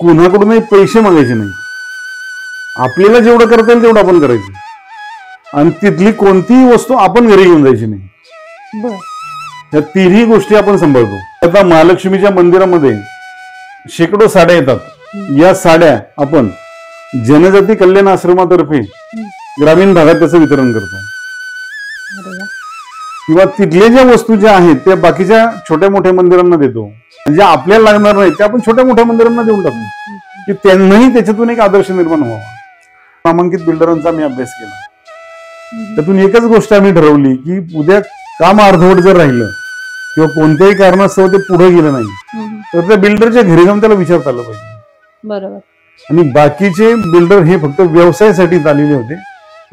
कोणाकडूनही पैसे मागायचे नाही, आपल्याला जेवढं करता येईल तेवढं आपण करायचं आणि तिथली कोणतीही वस्तू आपण घरी घेऊन जायची नाही। या तिन्ही गोष्टी आपण सांभाळतो। आता महालक्ष्मीच्या मंदिरामध्ये शेकडो साड्या येतात, या साड्या आपण जनजाती कल्याण आश्रमातर्फे ग्रामीण भागात त्याचं वितरण करतो किंवा तिथले ज्या वस्तू ज्या आहेत त्या बाकीच्या छोट्या मोठ्या मंदिरांना देतो, म्हणजे आपल्याला लागणार नाही ते आपण छोट्या मोठ्या मंदिरांना देऊन टाकतो की त्यांनाही त्याच्यातून एक आदर्श निर्माण व्हावा। नामांकित बिल्डरांचा आम्ही अभ्यास केला, त्यातून एकच गोष्ट आम्ही ठरवली की उद्या काम अर्धवट जर राहिलं किंवा कोणत्याही कारणास्तव ते पुढे गेलं नाही तर त्या बिल्डरच्या घरी जाऊन त्याला विचारता आलं पाहिजे। बरोबर। आणि बाकीचे बिल्डर हे फक्त व्यवसायासाठी आलेले होते,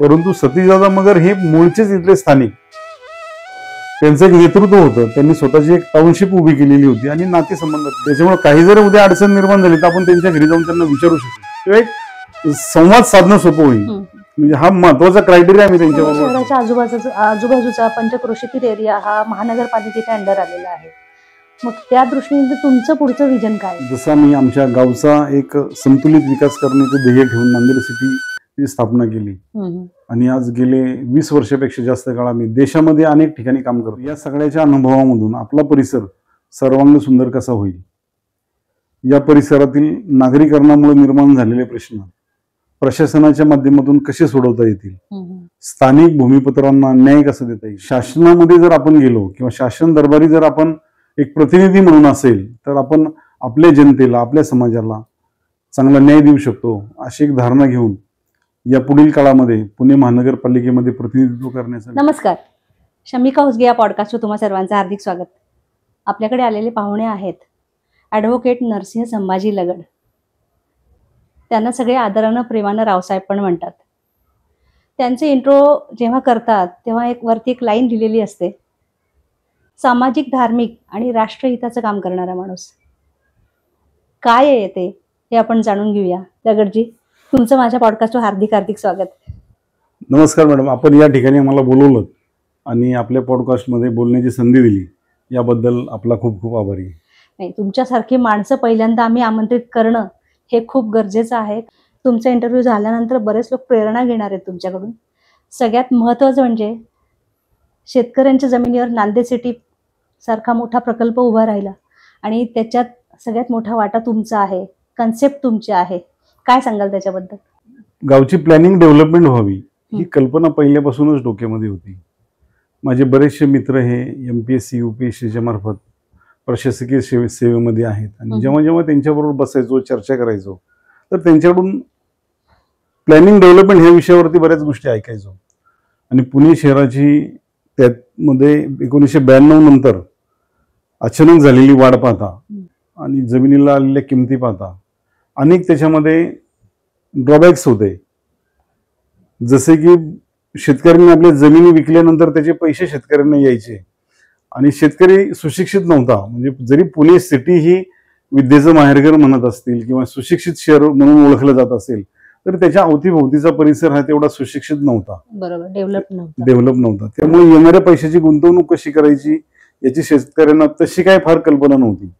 परंतु सतीशदादा मगर हे मूळचेच इथले स्थानिक, त्यांचं एक नेतृत्व होतं, त्यांनी स्वतःची एक टाउनशिप उभी केलेली होती आणि नातेसंबंध, त्याच्यामुळे काही जर उद्या अडचण निर्माण झाली तर आपण त्यांच्या घरी जाऊन त्यांना विचारू शकतो किंवा एक संवाद साधणं सोपं होईल। म्हणजे हा महत्वाचा क्रायटेरिया आम्ही त्यांच्याबरोबर। शहराच्या आजूबाजूचा पंचक्रोशीतील एरिया हा महानगरपालिकेच्या अंडर आलेला आहे, मग त्या दृष्टीने तुमचं पुढचं विजन काय? जसं मी आमच्या गावचा एक संतुलित विकास करण्याचे ध्येय ठेवून नांदेड सिटीची स्थापना केली आणि आज गेले 20 वर्षापेक्षा जास्त काळ आम्ही देशामध्ये अनेक ठिकाणी काम करतो। या सगळ्याच्या अनुभवामधून आपला परिसर सर्वांग सुंदर कसा होईल, या परिसरातील नागरीकरणामुळे निर्माण झालेले प्रश्न प्रशासनाच्या माध्यमातून कसे सोडवता येतील, स्थानिक भूमिपत्रांना न्याय कसा देता येईल, शासनामध्ये जर आपण गेलो किंवा शासन दरबारी जर आपण एक प्रतिनिधी म्हणून असेल तर आपण आपल्या जनतेला, आपल्या समाजाला चांगला न्याय देऊ शकतो, अशी एक धारणा घेऊन या पुढील काळामध्ये पुणे महानगरपालिकेमध्ये प्रतिनिधित्व करण्याचा। नमस्कार, शमिका हुसगे या पॉडकास्टवर तुम्हा सर्वांचं हार्दिक स्वागत। आपल्याकडे आलेले पाहुणे आहेत ॲडव्होकेट नरसिंह संभाजी लगड, त्यांना सगळे आदरानं प्रेमानं रावसाहेब पण म्हणतात। त्यांचे इंट्रो जेव्हा करतात तेव्हा वरती एक लाईन लिहिलेली असते, सामाजिक, धार्मिक आणि राष्ट्रहिताचं काम करणारा माणूस। काय आहे ते हे आपण जाणून घेऊया। लगडजी, तुमचं माझ्या पॉडकास्टवर हार्दिक हार्दिक स्वागत। नमस्कार मॅडम, आपण या ठिकाणी आम्हाला बोलवलं आणि आपल्या पॉडकास्टमध्ये बोलण्याची संधी दिली याबद्दल आपला खूप खूप आभारी आहे। नाही, तुमच्यासारखी माणसं पहिल्यांदा आम्ही आमंत्रित करणं हे खूप गरजेचं आहे। तुमचा इंटरव्ह्यू झाल्यानंतर बरेच लोक प्रेरणा घेणार आहेत तुमच्याकडून। सगळ्यात महत्त्वाचं म्हणजे शेतकऱ्यांच्या जमिनीवर नांदेड सिटी सारखा मोठा प्रकल्प उभा राहिला आणि त्याच्यात सगळ्यात मोठा वाटा तुमचा आहे, कन्सेप्ट तुमची आहे, काय सांगाल त्याच्याबद्दल? गावची प्लॅनिंग डेव्हलपमेंट व्हावी ही कल्पना पहिल्यापासूनच डोक्यामध्ये होती। माझे बरेचसे मित्र हे MPSC UPSCच्या मार्फत प्रशासकीय सेवेमध्ये आहेत आणि जेव्हा जेव्हा त्यांच्याबरोबर बसायचो, चर्चा करायचो तर त्यांच्याकडून प्लॅनिंग डेव्हलपमेंट ह्या विषयावरती बऱ्याच गोष्टी ऐकायचो आणि पुणे शहराची त्यामध्ये 1992 नंतर अचानक झालेली वाढ पाहता आणि जमिनीला आलेल्या किमती पाहता अनेक त्याच्यामध्ये ड्रॉबॅक्स होते, जसे की शेतकऱ्यांनी आपल्या जमिनी विकल्यानंतर त्याचे पैसे शेतकऱ्यांना यायचे आणि शेतकरी सुशिक्षित नव्हता। म्हणजे जरी पुणे सिटी ही विद्येचं माहेरघर म्हणत असतील किंवा सुशिक्षित शहर म्हणून ओळखलं जात असेल तर त्याच्या अवतीभोवतीचा परिसर हा तेवढा सुशिक्षित नव्हता, बरोबर, डेव्हलप नव्हता। त्यामुळे येणाऱ्या पैशाची गुंतवणूक कशी करायची याची शेतकऱ्यांना तशी काय फार कल्पना नव्हती।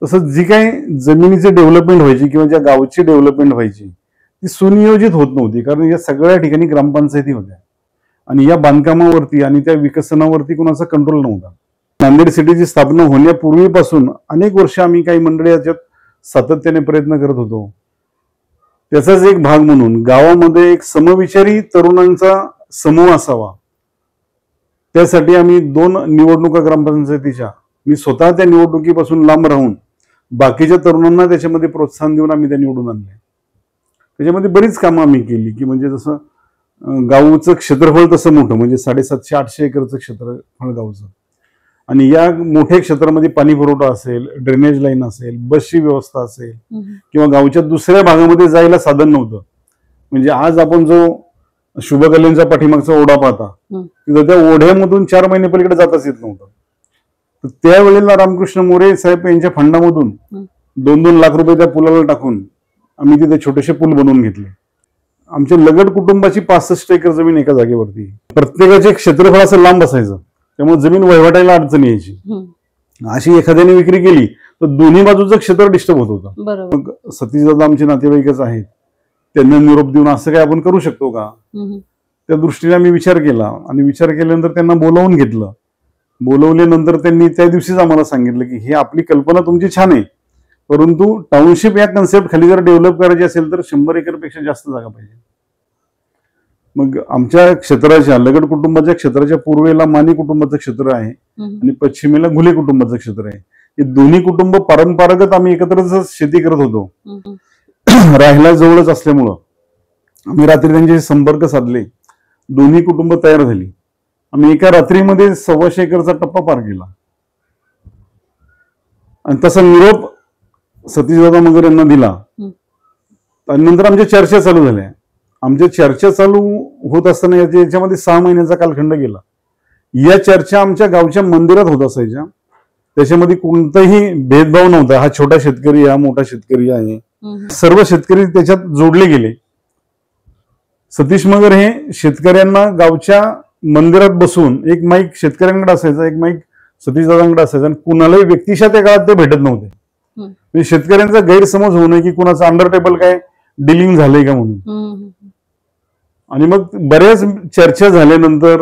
तसंच जी काय जमिनीची डेव्हलपमेंट व्हायची किंवा ज्या गावची डेव्हलपमेंट व्हायची ती सुनियोजित होत नव्हती, कारण या सगळ्या ठिकाणी ग्रामपंचायती होत्या आणि या बांधकामावरती आणि त्या विकसनावरती कोणाचा कंट्रोल नव्हता। नांदेड सिटीची स्थापना होण्यापूर्वीपासून अनेक वर्ष आम्ही काही मंडळी याच्यात सातत्याने प्रयत्न करत होतो। त्याचाच एक भाग म्हणून गावामध्ये एक समविचारी तरुणांचा समूह असावा, त्यासाठी आम्ही 2 निवडणुका ग्रामपंचायतीच्या, मी स्वतः त्या निवडणुकीपासून लांब राहून बाकीच्या तरुणांना त्याच्यामध्ये प्रोत्साहन देऊन आम्ही त्या निवडून आणले। त्याच्यामध्ये बरीच कामं आम्ही केली की म्हणजे जसं गावचं क्षेत्रफळ तसं मोठं, म्हणजे 750-800 एकरचं क्षेत्रफळ गावचं आणि या मोठ्या क्षेत्रामध्ये पाणी पुरवठा असेल, ड्रेनेज लाईन असेल, बसची व्यवस्था असेल किंवा गावच्या दुसऱ्या भागामध्ये जायला साधन नव्हतं। म्हणजे आज आपण जो शुभकल्याणचा पाठीमागचा ओढा पाहता तिथं त्या ओढ्यामधून 4 महिने पलीकडे जाताच येत नव्हतं। तर त्यावेळेला रामकृष्ण मोरे साहेब यांच्या फंडामधून 2-2 लाख रुपये त्या पुलाला टाकून आम्ही तिथे छोटेसे पूल बनवून घेतले। आमच्या लगड कुटुंबाची 65 एकर जमीन एका जागेवरती, प्रत्येकाचे क्षेत्रफळ असं लांब असायचं त्यामुळे जमीन वहिवाटायला अडचण यायची अशी एखाद्याने विक्री केली तर दोन्ही बाजूचं क्षेत्र डिस्टर्ब होत होतं. बरोबर. मग सतीशदादा आमचे नातेवाईकच आहेत, त्यांना निरोप देऊन असं काय आपण करू शकतो का, त्या दृष्टीने आम्ही विचार केला. आणि विचार केल्यानंतर त्यांना बोलावून घेतलं. बोलवल्यानंतर त्यांनी त्या दिवशीच आम्हाला सांगितलं की ही आपली कल्पना तुमची छान आहे, परंतु टाउनशिप या कन्सेप्ट खाली जर डेव्हलप करायची असेल तर 100 एकरपेक्षा जास्त जागा पाहिजे. मग आमच्या क्षेत्राच्या लगड कुटुंबाच्या क्षेत्राच्या पूर्वेला माने कुटुंबाचं क्षेत्र आहे आणि पश्चिमेला घुले कुटुंबाचं क्षेत्र आहे. हे दोन्ही कुटुंब परंपरागत आम्ही एकत्रच शेती करत होतो. राहायला जवळच असल्यामुळं आम्ही रात्री त्यांचे संपर्क साधले. दोन्ही कुटुंब तयार झाली. आम्ही एका रात्रीमध्ये 125 एकरचा टप्पा पार केला. आणि तसा निरोप सतीशदादा मगर यांना दिला. आणि नंतर आमच्या चर्चा चालू झाल्या. आमच्या चर्चा चालू होत असताना याच्यामध्ये 6 महिन्याचा कालखंड गेला. या चर्चा आमच्या गावच्या मंदिरात होत असायच्या. त्याच्यामध्ये कोणताही भेदभाव नव्हता. हा छोटा शेतकरी, हा मोठा शेतकरी आहे, सर्व शेतकरी त्याच्यात जोडले गेले. सतीश मगर हे शेतकऱ्यांना गावच्या मंदिरात बसून, एक माईक शेतकऱ्यांकडे असायचा, एक माईक सतीशदादांकडे असायचा, आणि कुणालाही व्यक्तिशः त्या काळात ते भेटत नव्हते. म्हणजे शेतकऱ्यांचा गैरसमज होऊ नये की कुणाचं अंडर टेबल काय डिलिंग झालंय का म्हणून. आणि मग बऱ्याच चर्चा झाल्यानंतर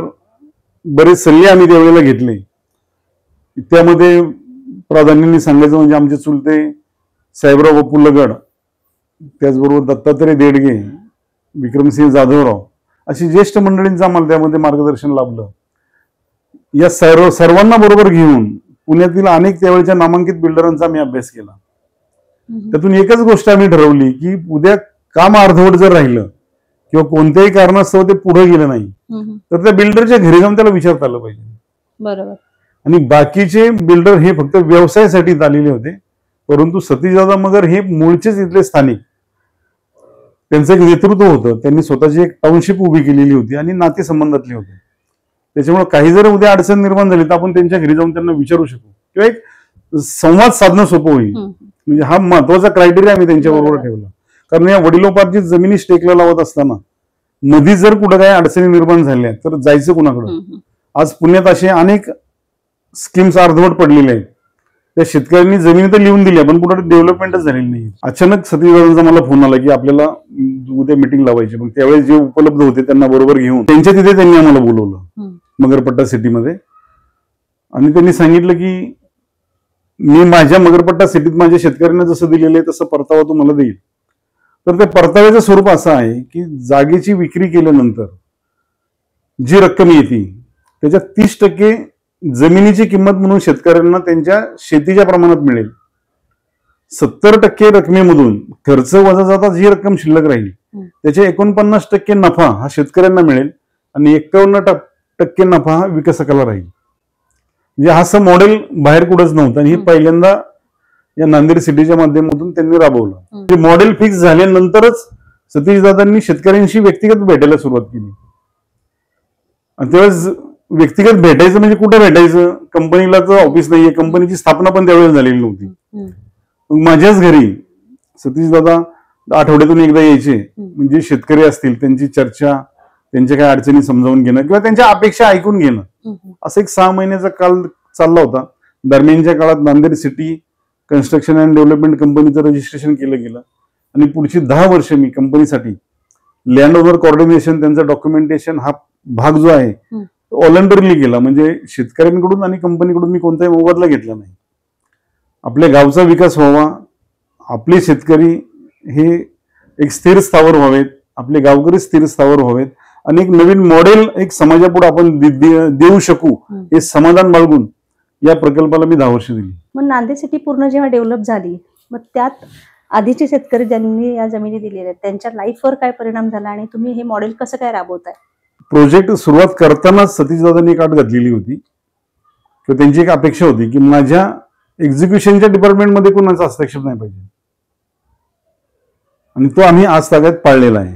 बरेच सल्ले आम्ही त्यावेळेला घेतले. त्यामध्ये प्राधान्याने सांगायचं म्हणजे आमचे चुलते साहेबराव बापू लगड, त्याचबरोबर दत्तात्रय देडगे, विक्रमसिंह जाधवराव, अशी ज्येष्ठ मंडळींचं आम्हाला त्यामध्ये मार्गदर्शन लाभलं. या सर्वांना बरोबर घेऊन पुण्यातील अनेक त्यावेळेच्या नामांकित बिल्डरांचा आम्ही अभ्यास केला. त्यातून एकच गोष्ट आम्ही ठरवली की उद्या काम अर्धवट जर राहिलं किंवा कोणत्याही कारणास्तव ते पुढे गेलं नाही तर त्या बिल्डरच्या घरी जाऊन त्याला विचारता आलं पाहिजे. बरोबर. आणि बाकीचे बिल्डर हे फक्त व्यवसायासाठी आलेले होते, परंतु सतीशदादा मगर हे मूळचेच इथले स्थानिक. त्यांचं एक नेतृत्व होतं. त्यांनी स्वतःची एक टाउनशिप उभी केलेली होती आणि नातेसंबंधातले होते. त्याच्यामुळे काही जर उद्या अडचण निर्माण झाली तर आपण त्यांच्या घरी जाऊन त्यांना विचारू शकू किंवा एक संवाद साधणं सोपं होईल. म्हणजे हा महत्वाचा क्रायटेरिया आम्ही त्यांच्याबरोबर ठेवला. कारण या वडिलोपार्जित जमिनी स्टेकला लावत असताना मध्ये जर कुठं काही अडचणी निर्माण झाल्या तर जायचं कुणाकडं. आज पुण्यात असे अनेक स्कीम्स अर्धवट पडलेल्या आहेत. त्या शेतकऱ्यांनी जमिनी तर लिहून दिल्या पण कुठे डेव्हलपमेंटच झालेली नाही. अचानक सतीशदादांचा मला फोन आला की आपल्याला उद्या मिटिंग लावायची. मग त्यावेळेस जे उपलब्ध होते त्यांना बरोबर घेऊन त्यांच्या तिथे त्यांनी आम्हाला बोलवलं मगरपट्टा सिटीमध्ये. आणि त्यांनी सांगितलं की मी माझ्या मगरपट्टा सिटीत माझ्या शेतकऱ्यांना जसं दिलेलं आहे तसं परतावा तुम्हाला देईल. तर त्या परताव्याचं स्वरूप असं आहे की जागेची विक्री केल्यानंतर जी रक्कम येते त्याच्यात 30% जमिनीची किंमत म्हणून शेतकऱ्यांना त्यांच्या शेतीच्या प्रमाणात मिळेल. 70% रकमेमधून खर्च वजा जाता जी रक्कम शिल्लक राहील त्याचे 49% नफा हा शेतकऱ्यांना मिळेल आणि 51% नफा हा विकसकाला राहील. म्हणजे असं मॉडेल बाहेर कुठंच नव्हतं आणि हे पहिल्यांदा या नांदेड सिटीच्या माध्यमातून त्यांनी राबवलं. मॉडेल फिक्स झाल्यानंतरच सतीशदादांनी शेतकऱ्यांशी व्यक्तिगत भेटायला सुरुवात केली. आणि त्यावेळेस व्यक्तिगत भेटायचं म्हणजे कुठे भेटायचं, कंपनीला तर ऑफिस नाहीये, कंपनीची स्थापना पण त्यावेळेस झालेली नव्हती. मग माझ्याच घरी सतीशदादा आठवड्यातून एकदा यायचे. म्हणजे शेतकरी असतील त्यांची चर्चा, त्यांच्या काय अडचणी समजावून घेणं किंवा त्यांच्या अपेक्षा ऐकून घेणं, असं एक 6 महिन्याचा काल चालला होता. दरम्यानच्या काळात Nanded city construction and development कंपनीचं रजिस्ट्रेशन केलं गेलं आणि पुढची 10 वर्ष मी कंपनीसाठी लँड ओनर कोऑर्डिनेशन, त्यांचं डॉक्युमेंटेशन हा भाग जो आहे व्हॉलंटरीली केला. म्हणजे शेतकऱ्यांकडून आणि कंपनीकडून मी कोणताही मोबदला घेतला नाही. आपल्या गावचा विकास व्हावा, आपले शेतकरी हे एक स्थिर स्थावर व्हावेत, आपले गावकरी स्थिर स्थावर व्हावेत आणि एक नवीन मॉडेल एक समाजापुढे आपण देऊ शकू हे समाधान बाळगून या प्रकल्पाला मी 10 वर्ष दिली. मग नांदेड सिटी पूर्ण जेव्हा डेव्हलप झाली मग त्यात आधीचे शेतकरी ज्यांनी या जमिनी दिलेल्या आहेत त्यांच्या लाईफवर काय परिणाम झाला आणि तुम्ही हे मॉडेल कसं काय राबवताय? प्रोजेक्ट सुरुवात करतानाच सतीशदादांनी एक अट घातलेली होती किंवा त्यांची एक अपेक्षा होती की माझ्या एक्झिक्युशनच्या डिपार्टमेंटमध्ये कोणाचा हस्तक्षेप नाही पाहिजे. आणि तो आम्ही आज तागायत पाळलेला आहे.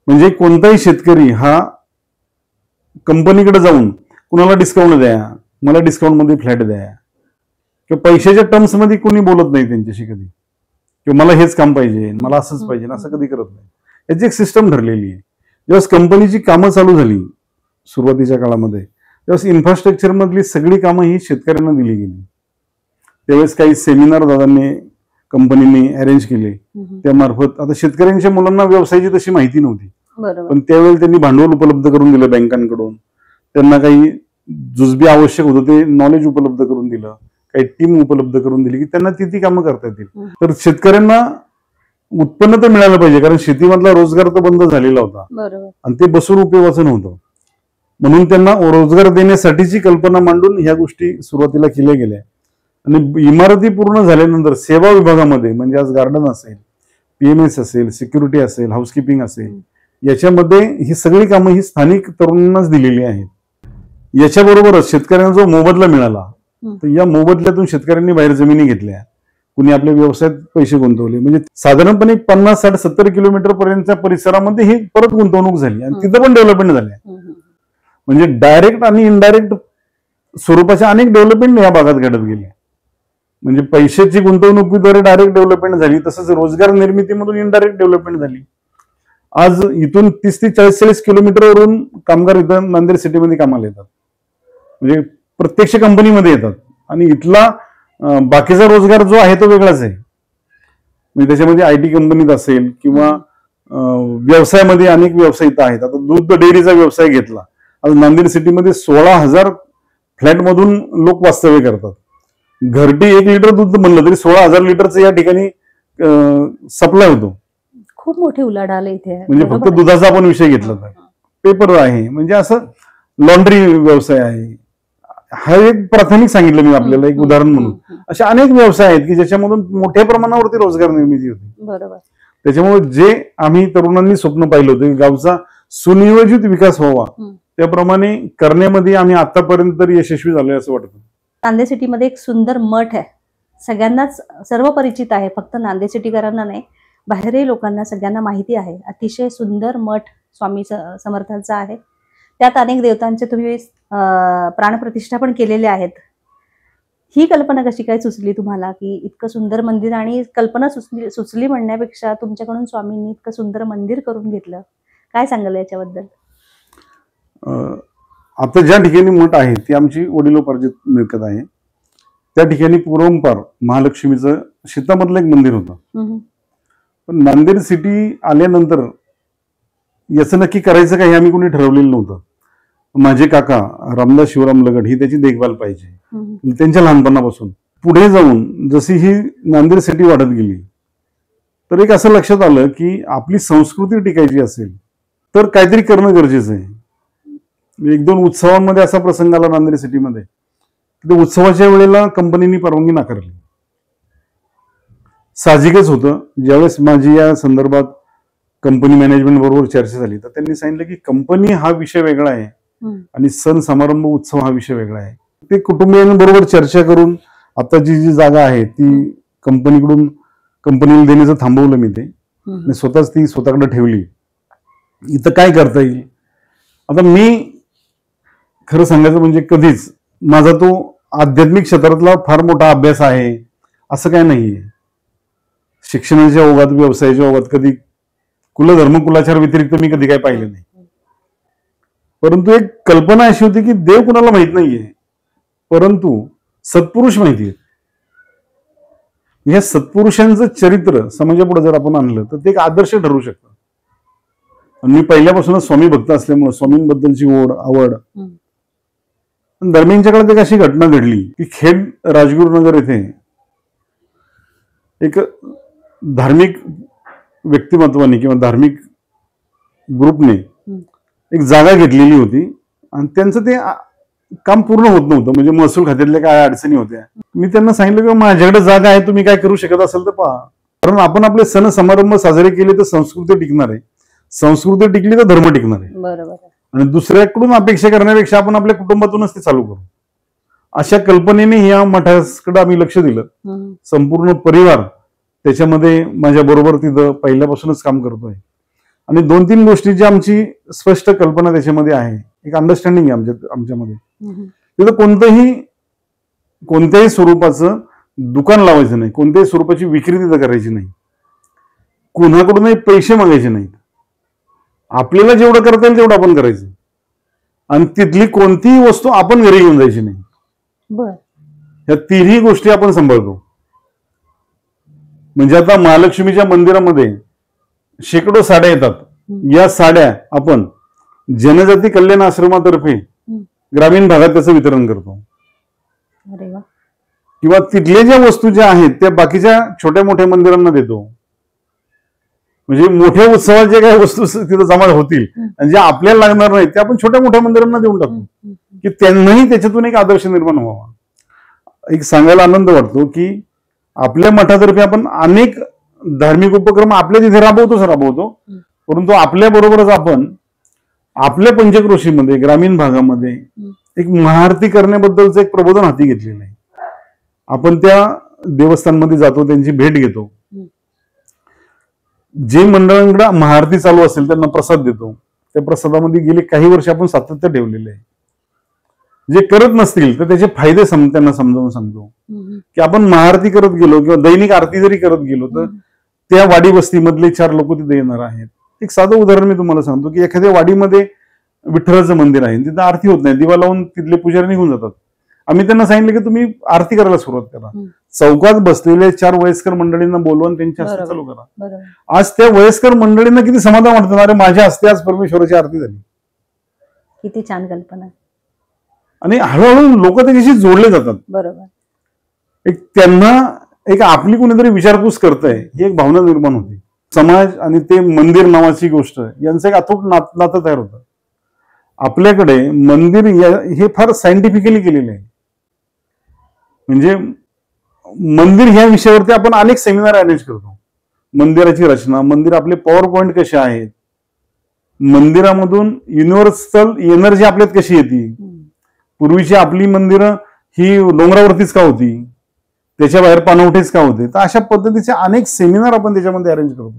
म्हणजे कोणताही शेतकरी हा कंपनीकडे जाऊन कुणाला डिस्काउंट द्या, मला डिस्काउंट मध्ये फ्लॅट द्या किंवा पैशाच्या टर्म्स मध्ये कोणी बोलत नाही त्यांच्याशी कधी, किंवा मला हेच काम पाहिजे, मला असंच पाहिजे, असं कधी करत नाही. याची एक सिस्टम ठरलेली आहे. जेव्हा कंपनीची कामं चालू झाली सुरुवातीच्या काळामध्ये त्यावेळेस इन्फ्रास्ट्रक्चर मधली सगळी कामं ही शेतकऱ्यांना दिली गेली. त्यावेळेस काही सेमिनार दादांनी कंपनीने अरेंज केले, त्यामार्फत आता शेतकऱ्यांच्या मुलांना व्यवसायाची तशी माहिती नव्हती, पण त्यावेळेला त्यांनी भांडवल उपलब्ध करून दिलं बँकांकडून. त्यांना काही जुजबी आवश्यक होतं ते नॉलेज उपलब्ध करून दिलं, काही टीम उपलब्ध करून दिली की त्यांना ती कामं करता येतील. तर शेतकऱ्यांना उत्पन्न तर मिळालं पाहिजे, कारण शेतीमधला रोजगार तर बंद झालेला होता आणि ते बसून उपयोगाचं नव्हतं. म्हणून त्यांना रोजगार देण्यासाठीची कल्पना मांडून ह्या गोष्टी सुरुवातीला केल्या गेल्या. आणि इमारती पूर्ण झाल्यानंतर सेवा विभागामध्ये, म्हणजे आज गार्डन असेल, PMS असेल, सिक्युरिटी असेल, हाऊसकीपिंग असेल, याच्यामध्ये ही सगळी कामं ही स्थानिक तरुणांनाच दिलेली आहेत. याच्याबरोबरच शेतकऱ्यांना जो मोबदला मिळाला, तर या मोबदल्यातून शेतकऱ्यांनी बाहेर जमिनी घेतल्या, कुणी आपल्या व्यवसायात पैसे गुंतवले. म्हणजे साधारणपणे 50, 60, 70 किलोमीटर पर्यंतच्या परिसरामध्ये ही परत गुंतवणूक झाली आणि तिथं पण डेव्हलपमेंट झाल्या. म्हणजे डायरेक्ट आणि इनडायरेक्ट स्वरूपाच्या अनेक डेव्हलपमेंट या भागात घडत गेल्या. म्हणजे पैशाची गुंतवणुकीद्वारे डायरेक्ट डेव्हलपमेंट झाली, तसंच रोजगार निर्मितीमधून इनडायरेक्ट डेव्हलपमेंट झाली. आज इथून 30 ते 40 किलोमीटरवरून कामगार इथं नांदेड सिटीमध्ये कामाला येतात, म्हणजे प्रत्यक्ष कंपनीमध्ये येतात. आणि इथला बाकीचा रोजगार जो आहे तो वेगळाच आहे. म्हणजे त्याच्यामध्ये IT कंपनीत असेल किंवा व्यवसायामध्ये अनेक व्यवसाय इथं आहेत. आता दूध डेअरीचा व्यवसाय घेतला, आज नांदेड सिटीमध्ये 16,000 फ्लॅटमधून लोक वास्तव्य करतात. घरटी 1 लिटर दूध म्हणलं तरी 16,000 लिटरचं या ठिकाणी सप्लाय होतो. खूप मोठी उलाढाल इथे, म्हणजे फक्त दुधाचा आपण विषय घेतला तर पेपर आहे, म्हणजे असं लॉन्ड्री व्यवसाय आहे. हा एक प्राथमिक सांगितलं मी आपल्याला एक उदाहरण म्हणून. अशा अनेक व्यवसाय आहेत की ज्याच्यामधून मोठ्या प्रमाणावरती रोजगार निर्मिती होती. बरोबर. त्याच्यामुळे जे आम्ही तरुणांनी स्वप्न पाहिलं होतं की गावचा सुनियोजित विकास व्हावा, त्याप्रमाणे करण्यामध्ये आम्ही आतापर्यंत तरी यशस्वी झालोय असं वाटतं. नांदेड सिटीमध्ये एक सुंदर मठ आहे, सगळ्यांनाच सर्व परिचित आहे, फक्त नांदेड सिटीकरांना नाही, बाहेरही लोकांना सगळ्यांना माहिती आहे. अतिशय सुंदर मठ स्वामी समर्थांचा आहे. त्यात अनेक देवतांचे तुम्ही प्राणप्रतिष्ठा पण केलेल्या आहेत. ही कल्पना कशी काय सुचली तुम्हाला की इतकं सुंदर मंदिर? आणि कल्पना सुचली म्हणण्यापेक्षा तुमच्याकडून स्वामींनी इतकं सुंदर मंदिर करून घेतलं, काय सांगाल याच्याबद्दल? आता ज्या ठिकाणी मठ आहे ती आमची वडिलोपार्जित मिळकत आहे. त्या ठिकाणी पूर्वंपार महालक्ष्मीचं शेतामधलं एक मंदिर होतं. पण नांदेड सिटी आल्यानंतर याचं नक्की करायचं काय हे आम्ही कोणी ठरवलेलं नव्हतं. माझे काका रामदास शिवराम लगड ही त्याची देखभाल पाहिजे. त्यांच्या लहानपणापासून पुढे जाऊन जशी ही नांदेड सिटी वाढत गेली, तर एक असं लक्षात आलं की आपली संस्कृती टिकायची असेल तर काहीतरी करणं गरजेचं आहे. 1-2 उत्सवांमध्ये असा प्रसंग आला नांदेड सिटीमध्ये, त्या उत्सवाच्या वेळेला कंपनीने परवानगी नाकारली. साहजिकच होतं. ज्यावेळेस माझी या संदर्भात कंपनी मॅनेजमेंट बरोबर चर्चा झाली, तर त्यांनी सांगितलं की कंपनी हा विषय वेगळा आहे आणि सण समारंभ उत्सव हा विषय वेगळा आहे. ते कुटुंबियांबरोबर चर्चा करून आता जी जागा आहे ती कंपनीला देण्याचं थांबवलं मी ते, आणि स्वतःच ती स्वतःकडे ठेवली. इथं काय करता येईल? आता मी खरं सांगायचं म्हणजे कधीच माझा तो आध्यात्मिक क्षेत्रातला फार मोठा अभ्यास आहे असं काय नाहीये. शिक्षणाच्या ओघात, व्यवसायाच्या ओघात कधी कुलधर्म कुलाचार व्यतिरिक्त मी कधी काय पाहिलं नाही. परंतु एक कल्पना अशी होती की देव कुणाला माहित नाहीये, परंतु सत्पुरुष माहिती आहे. या सत्पुरुषांचं चरित्र समाजापुढे जर आपण आणलं तर ते एक आदर्श ठरू शकतं. आणि मी पहिल्यापासूनच स्वामी भक्त असल्यामुळे स्वामींबद्दलची आवड. दरम्यानच्या काळात एक अशी घटना घडली की खेड राजगुरुनगर येथे एक धार्मिक व्यक्तिमत्वाने किंवा धार्मिक ग्रुपने एक जागा घेतलेली होती आणि त्यांचं ते काम पूर्ण होत नव्हतं. म्हणजे महसूल खात्यातल्या काय अडचणी होत्या. मी त्यांना सांगितलं की माझ्याकडे जागा आहे, तुम्ही काय करू शकत असाल तर पहा. कारण आपण आपले सण समारंभ साजरे केले तर संस्कृती टिकणार आहे, संस्कृती टिकली तर धर्म टिकणार आहे. बरोबर. आणि दुसऱ्याकडून अपेक्षा करण्यापेक्षा आपण आपल्या कुटुंबातूनच ते चालू करू, अशा कल्पनेने या मठाकडे आम्ही लक्ष दिलं. संपूर्ण परिवार त्याच्यामध्ये माझ्या बरोबर तिथं पहिल्यापासूनच काम करतोय. आणि 2-3 गोष्टीची आमची स्पष्ट कल्पना त्याच्यामध्ये आहे, एक अंडरस्टँडिंग आहे आमच्यामध्ये. तिथं कोणत्याही स्वरूपाचं दुकान लावायचं नाही, कोणत्याही स्वरूपाची विक्री तिथं करायची नाही, कुणाकडूनही पैसे मागायचे नाहीत. आपल्याला जेवढं करता येईल तेवढं आपण करायचं. आणि तिथली कोणतीही वस्तू आपण घरी घेऊन जायची नाही. बर. या तिन्ही गोष्टी आपण सांभाळतो. म्हणजे आता महालक्ष्मीच्या मंदिरामध्ये शेकडो साड्या येतात. या साड्या आपण जनजाती कल्याण आश्रमातर्फे ग्रामीण भागात त्याचं वितरण करतो. अरे वा. किंवा तिथले ज्या वस्तू ज्या आहेत त्या बाकीच्या छोट्या मोठ्या मंदिरांना देतो. म्हणजे मोठ्या उत्सवात जे काही वस्तू तिथं जमा होतील आणि ज्या आपल्याला लागणार नाहीत त्या आपण छोट्या मोठ्या मंदिरांना देऊन टाकतो की त्यांनाही त्याच्यातून एक आदर्श निर्माण व्हावा. एक सांगायला आनंद वाटतो की आपल्या मठातर्फे आपण अनेक धार्मिक उपक्रम आपल्या तिथे राबवतो, परंतु आपल्या बरोबरच आपण आपल्या पंचक्रोशीमध्ये ग्रामीण भागामध्ये एक महाआरती करण्याबद्दलचं एक प्रबोधन हाती घेतलेलं आहे. आपण त्या देवस्थानमध्ये जातो, त्यांची भेट घेतो. जे मंडळांकडे महाआरती चालू असेल त्यांना प्रसाद देतो. त्या प्रसादामध्ये गेले काही वर्ष आपण सातत्य ठेवलेले आहे. जे करत नसतील तर त्याचे फायदे त्यांना समजावून सांगतो की आपण महाआरती करत गेलो किंवा दैनिक आरती जरी करत गेलो तर त्या वाडी वस्तीमधले 4 लोक तिथे येणार आहेत. एक साधं उदाहरण मी तुम्हाला सांगतो की एखाद्या वाडीमध्ये विठ्ठलाचं मंदिर आहे, तिथं आरती होत नाही, दिवा लावून तिथले पुजारी निघून जातात. आम्ही त्यांना सांगितलं की तुम्ही आरती करायला सुरुवात करा. चौकात बसलेल्या 4 वयस्कर मंडळींना बोलवून त्यांच्या हस्ते चालू करा. आज त्या वयस्कर मंडळींना किती समाधान वाटतं, अरे माझ्या हस्ते आज परमेश्वराची आरती झाली. किती छान कल्पना. आणि हळूहळू लोक त्याच्याशी जोडले जातात. बरोबर. एक त्यांना एक आपली कोणीतरी विचारपूस करतंय ही एक भावना निर्माण होते. समाज आणि ते मंदिर नावाची गोष्ट यांचं एक अतूट नातं तयार होतं. आपल्याकडे मंदिर हे फार सायंटिफिकली केलेलं आहे. म्हणजे मंदिर ह्या विषयावरती आपण अनेक सेमिनार अरेंज करतो. मंदिराची रचना, मंदिर आपले पॉवर पॉइंट कसे आहेत, मंदिरामधून युनिव्हर्सल एनर्जी आपल्यात कशी येते, पूर्वीची आपली मंदिरं ही डोंगरावरतीच का होती, त्याच्या बाहेर पाणवठेच का होते. तर अशा पद्धतीचे अनेक सेमिनार आपण त्याच्यामध्ये अरेंज करतो.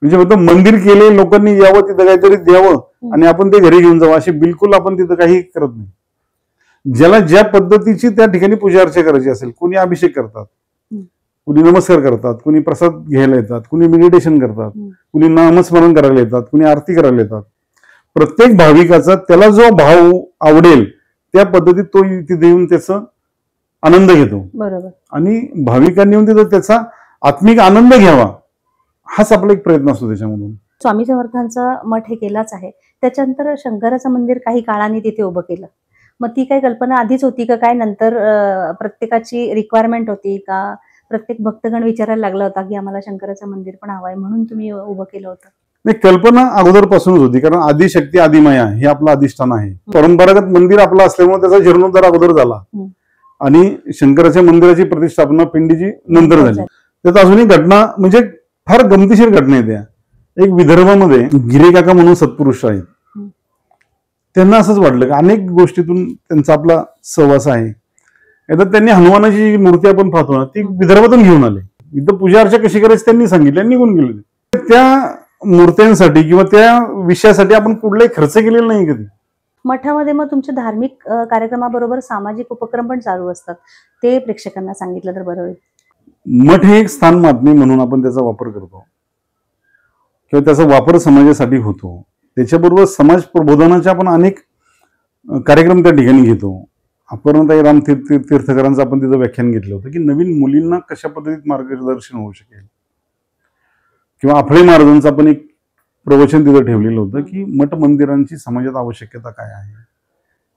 म्हणजे फक्त मंदिर केले, लोकांनी यावं, तिथं काहीतरी द्यावं आणि आपण ते घरी घेऊन जावं असे बिलकुल आपण तिथं काही करत नाही. ज्याला ज्या पद्धतीची त्या ठिकाणी पूजा अर्चा करायची असेल, कुणी अभिषेक करतात, कुणी नमस्कार करतात, कुणी प्रसाद घ्यायला येतात, कुणी मेडिटेशन करतात, कुणी नामस्मरण करायला येतात, कुणी आरती करायला येतात. प्रत्येक भाविकाचा त्याला जो भाव आवडेल त्या पद्धतीत तो तिथे येऊन त्याचा आनंद घेतो. बरोबर. आणि भाविकांनी येऊन तिथं त्याचा आत्मिक आनंद घ्यावा हाच आपला एक प्रयत्न असतो त्याच्यामधून. स्वामी समर्थांचा मठ हे केलाच आहे, त्याच्यानंतर शंकराचं मंदिर काही काळाने तिथे उभं केलं. मग ती काही कल्पना आधीच होती का काय, नंतर प्रत्येकाची रिक्वायरमेंट होती का, प्रत्येक भक्तगण विचारायला लागला होता की आम्हाला शंकराचं मंदिर पण हवंय म्हणून तुम्ही उभं केलं होतं? नाही, कल्पना अगोदरपासूनच होती. कारण आदिशक्ती आदिमाया हे आपलं अधिष्ठान आहे. परंपरागत मंदिर आपलं असल्यामुळे त्याचा जीर्णोद्धार अगोदर झाला आणि शंकराच्या मंदिराची प्रतिष्ठापना पिंडीची नंतर झाली. त्यात अजूनही घटना म्हणजे फार गमतीशीर घटना आहे. त्या एक विदर्भामध्ये गिरे काका म्हणून सत्पुरुष आहेत. त्यांना असंच वाटलं की अनेक गोष्टीतून त्यांचा आपला सहवास आहे. आता त्यांनी हनुमानाची जी मूर्ती आपण पाहतो ना ती विदर्भातून घेऊन आले. इथं पूजा अर्चा कशी करायची त्यांनी सांगितलं आणि निघून गेले. त्या मूर्त्यांसाठी किंवा त्या विषयासाठी आपण कुठलाही खर्च केलेला नाही कधी. मठामध्ये मग तुमच्या धार्मिक कार्यक्रमाबरोबर सामाजिक उपक्रम पण चालू असतात, ते प्रेक्षकांना सांगितलं तर बरं होईल. मठ हे एक स्थान मात्मी म्हणून आपण त्याचा वापर करतो किंवा त्याचा वापर समाजासाठी होतो. त्याच्याबरोबर समाज प्रबोधनाचे आपण अनेक कार्यक्रम त्या ठिकाणी घेतो. अपर्णताई राम तीर्थकरांचं आपण तिथं व्याख्यान घेतलं होतं की नवीन मुलींना कशा पद्धतीत मार्गदर्शन होऊ शकेल. किंवा आफळे महाराजांचं आपण एक प्रवचन तिथं ठेवलेलं होतं की मठ मंदिरांची समाजात आवश्यकता काय आहे.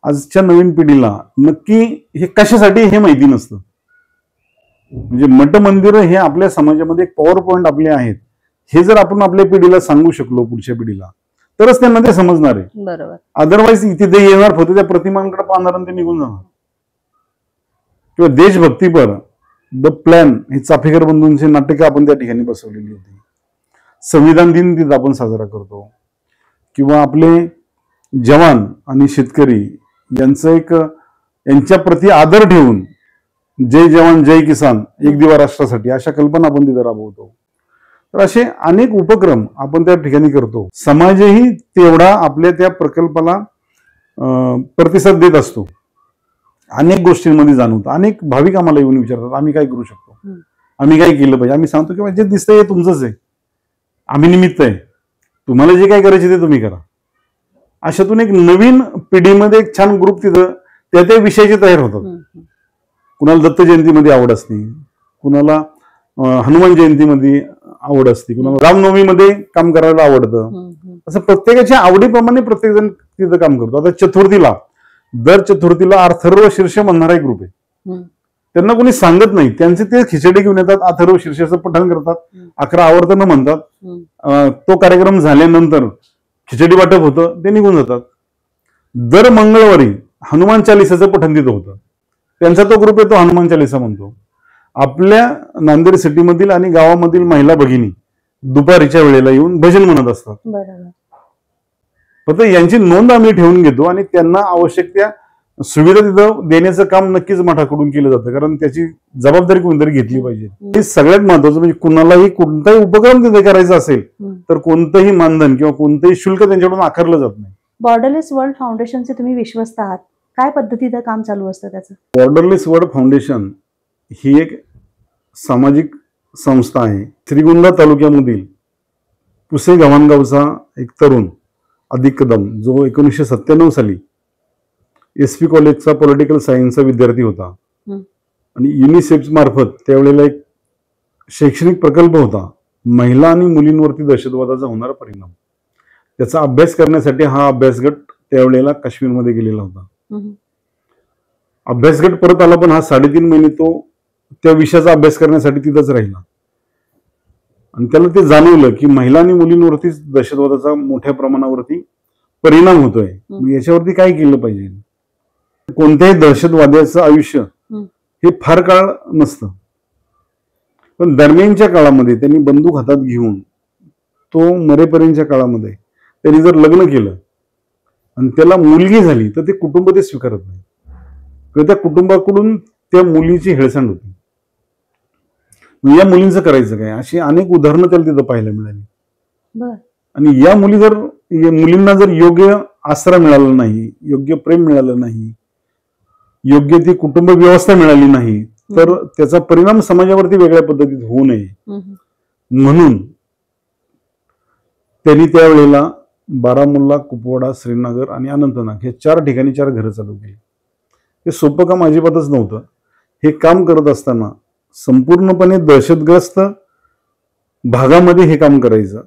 आजच्या नवीन पिढीला नक्की हे कशासाठी हे माहिती नसतं. म्हणजे मठ मंदिर हे आपल्या समाजामध्ये एक पॉवर पॉइंट आपले आहेत हे जर आपण आपल्या पिढीला सांगू शकलो, पुढच्या पिढीला, तरच त्यांना ते समजणार आहे. बरोबर. अदरवाईज तिथे येणार फक्त त्या प्रतिमांकडे पाहणार आणि ते निघून जाणार. किंवा देशभक्तीपर द प्लॅन हे चाफेकर बंधूंचे नाटकं आपण त्या ठिकाणी बसवलेली होती. संविधान दिन तिथं आपण साजरा करतो. किंवा आपले जवान आणि शेतकरी यांचं एक यांच्या प्रती आदर ठेवून जय जवान जय किसान एक दिवा राष्ट्रासाठी अशा कल्पना आपण तिथं राबवतो. तर असे अनेक उपक्रम आपण त्या ठिकाणी करतो. समाजही तेवढा आपल्या त्या प्रकल्पाला प्रतिसाद देत असतो. अनेक गोष्टींमध्ये जाणवतं. अनेक भाविक आम्हाला येऊन विचारतात आम्ही काय करू शकतो, आम्ही काय केलं पाहिजे. आम्ही सांगतो की जे दिसतंय हे तुमचंच आहे, आम्ही निमित्त आहे, तुम्हाला जे काय करायचे ते तुम्ही करा. अशातून एक नवीन पिढीमध्ये एक छान ग्रुप तिथं त्या त्या विषयाचे तयार होतात. कुणाला दत्त जयंतीमध्ये आवड असते, कुणाला हनुमान जयंतीमध्ये आवड असते, कुणाला रामनवमीमध्ये काम करायला आवडतं. असं प्रत्येकाच्या आवडीप्रमाणे प्रत्येक जण तिथं काम करतो. आता चतुर्थीला, दर चतुर्थीला अथर्व शीर्ष म्हणणारा एक ग्रुप आहे. त्यांना कोणी सांगत नाही, त्यांचे ते खिचडी घेऊन येतात, अथर्व शीर्षाचं पठण करतात, 11 आवर्तनं म्हणतात. तो कार्यक्रम झाल्यानंतर खिचडी वाटप होतं, ते निघून जातात. दर मंगळवारी हनुमान चालिसाचं पठण तिथं होतं. त्यांचा तो ग्रुप आहे, तो हनुमान चालिसा म्हणतो. आपल्या नांदेड सिटीमधील आणि गावामधील महिला भगिनी दुपारीच्या वेळेला येऊन भजन म्हणत असतात. फक्त यांची नोंद आम्ही ठेवून घेतो आणि त्यांना आवश्यक त्या सुविधा तिथं देण्याचं काम नक्कीच मठाकडून केलं जातं, कारण त्याची जबाबदारी कोणतरी घेतली पाहिजे. हे सगळ्यात महत्वाचं. म्हणजे कुणालाही कोणताही उपक्रम तिथे करायचा असेल तर कोणतंही मानधन किंवा कोणतंही शुल्क त्यांच्याकडून आकारलं जात नाही. बॉर्डरलेस वर्ल्ड फाउंडेशनचे तुम्ही विश्वस्त आहात, काय पद्धतीचं काम चालू असतं त्याचं? बॉर्डरलेस वर्ल्ड फाउंडेशन ही एक सामाजिक संस्था आहे. श्रीगोंदा तालुक्यामधील पुसे गव्हाणगावचा एक तरुण अधिक कदम, जो 1997 साली SP कॉलेजचा पॉलिटिकल सायन्सचा विद्यार्थी होता आणि युनिसेफ मार्फत त्यावेळेला एक शैक्षणिक प्रकल्प होता, महिला आणि मुलींवरती दहशतवादाचा होणारा परिणाम. त्याचा अभ्यास करण्यासाठी हा अभ्यासगट त्यावेळेला काश्मीरमध्ये गेलेला होता. अभ्यासगट परत आला, पण हा 3.5 महिने तो त्या विषयाचा अभ्यास करण्यासाठी तिथंच राहिला. आणि त्याला ते जाणवलं की महिला आणि मुलींवरतीच दहशतवादाचा मोठ्या प्रमाणावरती परिणाम होतोय. याच्यावरती काय केलं पाहिजे? कोणत्याही दहशतवाद्याचं आयुष्य हे फार काळ नसतं, पण दरम्यानच्या काळामध्ये त्यांनी बंदूक हातात घेऊन तो मरेपर्यंतच्या काळामध्ये त्यांनी जर लग्न केलं आणि त्याला मुलगी झाली तर ते कुटुंब ते स्वीकारत नाही, किंवा त्या कुटुंबाकडून त्या मुलीची हेळसांड होती. या मुलींचं करायचं काय? अशी अनेक उदाहरणं त्याला तिथं पाहायला मिळाली. आणि या मुलींना जर योग्य आसरा मिळाला नाही, योग्य प्रेम मिळालं नाही, योग्य ती कुटुंब व्यवस्था मिळाली नाही, तर त्याचा परिणाम समाजावरती वेगळ्या पद्धतीत होऊ नये म्हणून त्यांनी त्यावेळेला बारामुल्ला, कुपवाडा, श्रीनगर आणि अनंतनाग हे 4 ठिकाणी 4 घरं चालू केली. हे सोपं काम अजिबातच नव्हतं. हे काम करत असताना संपूर्णपणे दहशतग्रस्त भागामध्ये हे काम करायचं,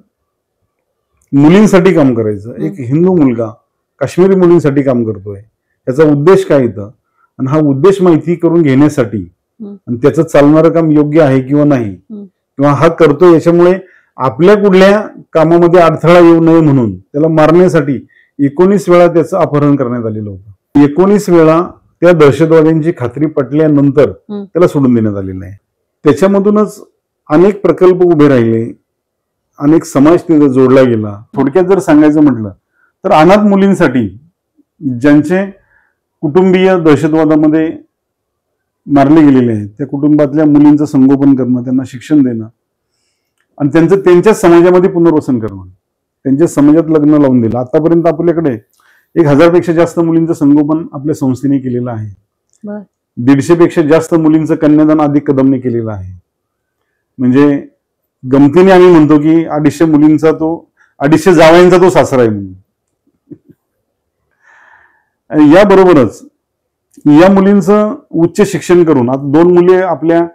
मुलींसाठी काम करायचं. एक हिंदू मुलगा काश्मीरी मुलींसाठी काम करतोय, याचा उद्देश काय येतं, आणि हा उद्देश माहिती करून घेण्यासाठी आणि त्याचं चालणारं काम योग्य आहे किंवा नाही, किंवा हा करतोय याच्यामुळे आपल्या कुठल्या कामामध्ये अडथळा येऊ नये म्हणून त्याला मारण्यासाठी 19 वेळा त्याचं अपहरण करण्यात आलेलं होतं. 19 वेळा त्या दहशतवाद्यांची खात्री पटल्यानंतर त्याला सोडून देण्यात आलेलं आहे. त्याच्यामधूनच अनेक प्रकल्प उभे राहिले, अनेक समाज तिथे जोडला गेला. थोडक्यात जर सांगायचं म्हटलं तर अनाथ मुलींसाठी, ज्यांचे कुटुंबीय दहशतवादामध्ये मारले गेलेले आहेत, त्या कुटुंबातल्या मुलींचं संगोपन करणं, त्यांना शिक्षण देणं आणि त्यांचं त्यांच्या समाजामध्ये पुनर्वसन करणं, त्यांच्या समाजात लग्न लावून दिलं. आतापर्यंत आपल्याकडे 1000 पेक्षा जास्त मुलींचं संगोपन आपल्या संस्थेने केलेलं आहे. 150 पेक्षा जास्त मुलींचं कन्यादान अधिक कदमने केलेलं आहे. म्हणजे गमतीने आम्ही म्हणतो की 250 मुलींचा तो 250 जावयांचा तो सासरा आहे म्हणून. याबरोबरच या मुलींचं उच्च शिक्षण करून आता 2 मुले आपल्या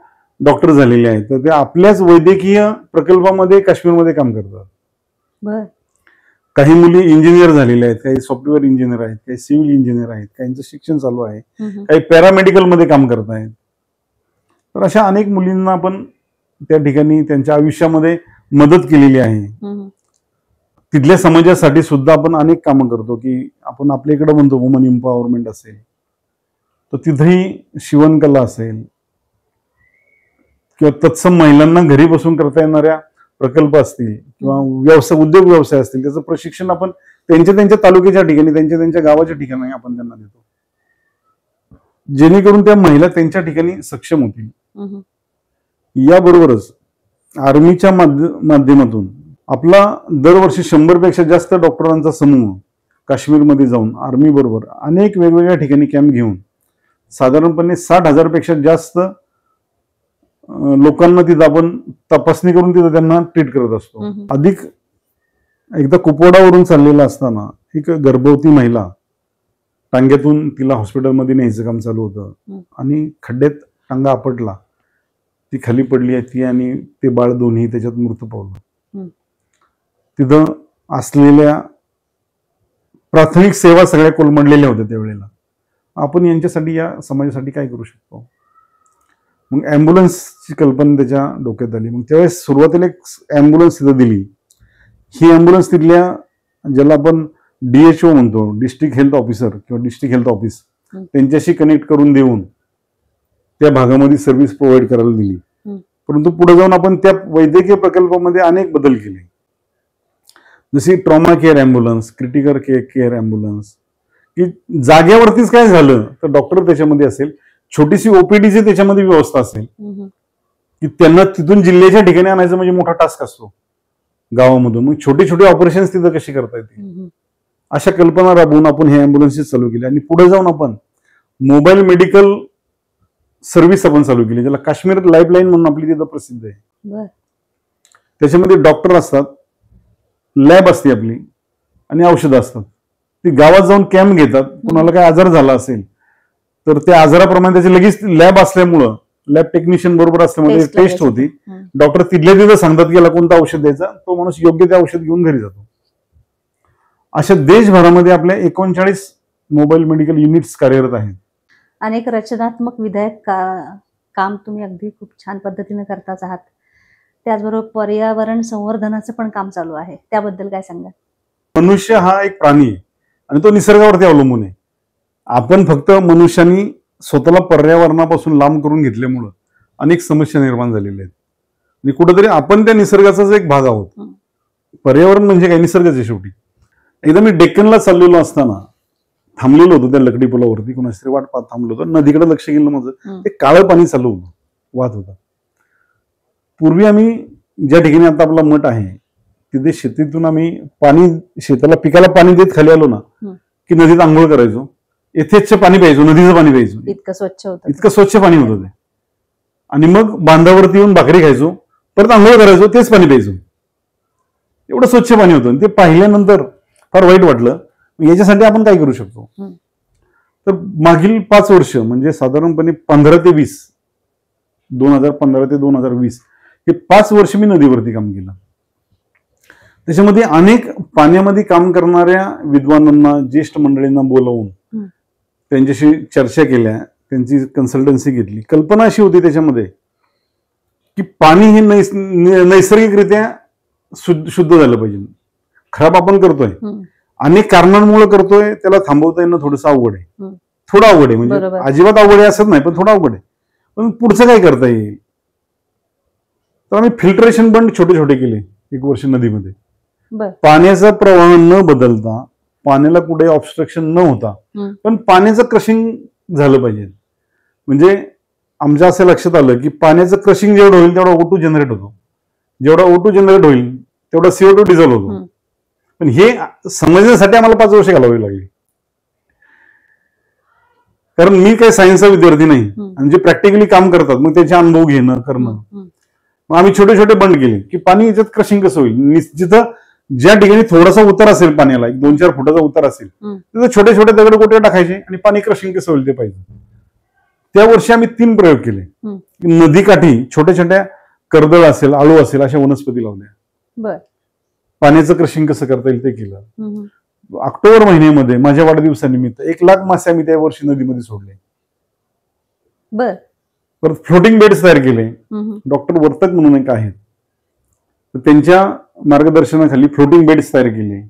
डॉक्टर झालेल्या आहेत, तर ते आपल्याच वैद्यकीय प्रकल्पामध्ये काश्मीरमध्ये काम करतात. काही मुली इंजिनियर झालेल्या आहेत, काही सॉफ्टवेअर इंजिनियर आहेत, काही सिव्हिल इंजिनियर आहेत, काहींचं शिक्षण चालू आहे, काही पॅरामेडिकल मध्ये काम करत आहेत. तर अशा अनेक मुलींना आपण त्या ठिकाणी त्यांच्या आयुष्यामध्ये मदत केलेली आहे. तिथल्या समाजासाठी सुद्धा आपण अनेक कामं करतो, की आपण आपल्या इकडे म्हणतो वुमन एम्पॉवरमेंट असेल, तर तिथेही शिवणकला असेल किंवा तत्सम महिलांना घरी बसून करता येणाऱ्या प्रकल्प असतील किंवा उद्योग व्यवसाय असतील, त्याचं प्रशिक्षण आपण त्यांच्या तालुक्याच्या ठिकाणी, त्यांच्या गावाच्या ठिकाणी आपण त्यांना देतो, जेणेकरून त्या महिला त्यांच्या ठिकाणी सक्षम होतील. याबरोबरच आर्मीच्या माध्यमातून आपला दरवर्षी 100 पेक्षा जास्त डॉक्टरांचा समूह काश्मीरमध्ये जाऊन आर्मी बरोबर अनेक वेगवेगळ्या ठिकाणी कॅम्प घेऊन साधारणपणे 60,000 पेक्षा जास्त लोकांना तिथं आपण तपासणी करून तिथं त्यांना ट्रीट करत असतो. अधिक एकदा कुपवाडावरून चाललेला असताना एक गर्भवती महिला, टांग्यातून तिला हॉस्पिटलमध्ये न्यायचं काम चालू होतं आणि खड्ड्यात टांगा आपटला, ती खाली पडली आहे ती आणि ते बाळ दोन्ही त्याच्यात मृत्यू पावलं. तिथं असलेल्या प्राथमिक सेवा सगळ्या कोलमडलेल्या होत्या त्यावेळेला. आपण यांच्यासाठी, या समाजासाठी काय करू शकतो? मग ॲम्ब्युलन्सची कल्पना त्याच्या डोक्यात आली. मग त्यावेळेस सुरुवातीला एक ॲम्ब्युलन्स तिथं दिली. ही ॲम्ब्युलन्स तिथल्या, ज्याला आपण DHO म्हणतो, डिस्ट्रिक्ट हेल्थ ऑफिसर किंवा डिस्ट्रिक्ट हेल्थ ऑफिस, त्यांच्याशी कनेक्ट करून देऊन त्या भागामध्ये सर्व्हिस प्रोव्हाइड करायला दिली. परंतु पुढे जाऊन आपण त्या वैद्यकीय प्रकल्पामध्ये अनेक बदल केले, जशी trauma care ambulance, critical care ambulance, की जागेवरतीच काय झालं तर डॉक्टर त्याच्यामध्ये असेल, छोटीशी OPDची त्याच्यामध्ये व्यवस्था असेल, की त्यांना तिथून जिल्ह्याच्या ठिकाणी आणायचं म्हणजे मोठा टास्क असतो गावामधून. मग छोटे छोटे ऑपरेशन तिथं कशी करता येतील, अशा कल्पना राबवून आपण हे ॲम्ब्युलन्सेस चालू केले. आणि पुढे जाऊन आपण मोबाईल मेडिकल सर्व्हिस आपण चालू केली, ज्याला काश्मीर लाईफलाईन म्हणून आपली तिथं प्रसिद्ध आहे. त्याच्यामध्ये डॉक्टर असतात, लॅब असते आपली आणि औषधं असतात. ती गावात जाऊन कॅम्प घेतात. कुणाला काय आजार झाला असेल तर त्या आजाराप्रमाणे त्याची लगेच लॅब असल्यामुळं, लॅब टेक्निशियन बरोबर असल्यामुळे टेस्ट होती. डॉक्टर तिथल्या तिथं सांगतात की याला कोणतं औषध द्यायचं, तो माणूस योग्य ते औषध घेऊन घरी जातो. अशा देशभरामध्ये आपल्या 39 मोबाईल मेडिकल युनिट्स कार्यरत आहेत. अनेक रचनात्मक विधायक काम तुम्ही अगदी खूप छान पद्धतीने करताच आहात. त्याचबरोबर पर्यावरण संवर्धनाचं पण काम चालू आहे, त्याबद्दल काय सांगा? मनुष्य हा एक प्राणी आहे आणि तो निसर्गावरती अवलंबून आहे. आपण फक्त मनुष्यांनी स्वतःला पर्यावरणापासून लांब करून घेतल्यामुळं अनेक समस्या निर्माण झालेल्या आहेत. आणि कुठेतरी आपण त्या निसर्गाचाच एक भाग आहोत. पर्यावरण म्हणजे काय, निसर्गच आहे शेवटी. एकदा मी डेक्कनला चाललेलो असताना थांबलेलो होतो त्या लकडी पुलावरती, कोणाची तरी वाट पाहत थांबलो होतो. नदीकडे लक्ष गेलं माझं, ते काळं पाणी चालू होतं, वाहत होता. पूर्वी आम्ही ज्या ठिकाणी आता आपला मठ आहे तिथे शेतीतून आम्ही पाणी, शेताला पिकाला पाणी देत खाली आलो ना की नदीत आंघोळ करायचो. यथेच्छ पाणी प्यायचो, नदीचं पाणी प्यायचो. इतकं स्वच्छ होतं, इतकं स्वच्छ पाणी होतं ते. आणि मग बांधावरती येऊन भाकरी खायचो, परत आंघोळ करायचो, तेच पाणी प्यायचो. एवढं स्वच्छ पाणी होतं. ते पाहिल्यानंतर फार वाईट वाटलं. याच्यासाठी आपण काय करू शकतो? तर मागील 5 वर्ष, म्हणजे साधारणपणे 15 ते 20, 2015 ते 2020 हे 5 वर्ष मी नदीवरती काम केलं. त्याच्यामध्ये अनेक पाण्यामध्ये काम करणाऱ्या विद्वानांना, ज्येष्ठ मंडळींना बोलावून त्यांच्याशी चर्चा केल्या, त्यांची कन्सल्टन्सी घेतली. कल्पना अशी होती त्याच्यामध्ये की पाणी हे नैसर्गिकरित्या शुद्ध झालं पाहिजे. खराब आपण करतोय, अनेक कारणांमुळे करतोय, त्याला थांबवता येणं थोडंसं अवघड आहे. थोडं अवघड आहे, म्हणजे अजिबात अवघड आहे असंच नाही, पण थोडं अवघड आहे. पण पुढचं काय करता येईल? तर आम्ही फिल्ट्रेशन बंड छोटे छोटे केले 1 वर्ष नदीमध्ये. पाण्याचा प्रवाह न बदलता, पाण्याला कुठे ऑब्स्ट्रक्शन न होता, पण पाण्याचं क्रशिंग झालं पाहिजे. म्हणजे आमच्या असं लक्षात आलं की पाण्याचं क्रशिंग जेवढं होईल तेवढा O2 जनरेट होतो, जेवढा O2 जनरेट होईल तेवढा CO2 डिझॉल्व्ह होतो. पण हे समजण्यासाठी आम्हाला 5 वर्ष घालावी लागली, कारण मी काही सायन्सचा विद्यार्थी नाही. आणि जे प्रॅक्टिकली काम करतात मग त्याचे अनुभव घेणं करणं. मग आम्ही छोटे छोटे बंड केले की पाणी याच्यात क्रशिंग कसं होईल. जिथं ज्या ठिकाणी थोडासा उतार असेल पाण्याला, 2-4 फुटाचा उतार असेल, तिथं छोटे छोटे दगड गोटे टाकायचे आणि पाणी क्रशिंग कसं होईल ते पाहिजे. त्या वर्षी आम्ही 3 प्रयोग केले. नदीकाठी छोट्या छोट्या कर्दळ असेल, आळू असेल, अशा वनस्पती लावल्या. पाण्याचं क्रशिंग कसं करता येईल ते केलं. ऑक्टोबर महिन्यामध्ये माझ्या वाढदिवसानिमित्त 1 लाख मासे आम्ही त्या वर्षी नदीमध्ये सोडले. परत फ्लोटिंग बेड्स तयार केले. डॉक्टर वर्तक म्हणून एक आहेत, तर त्यांच्या मार्गदर्शनाखाली फ्लोटिंग बेड्स तयार केले.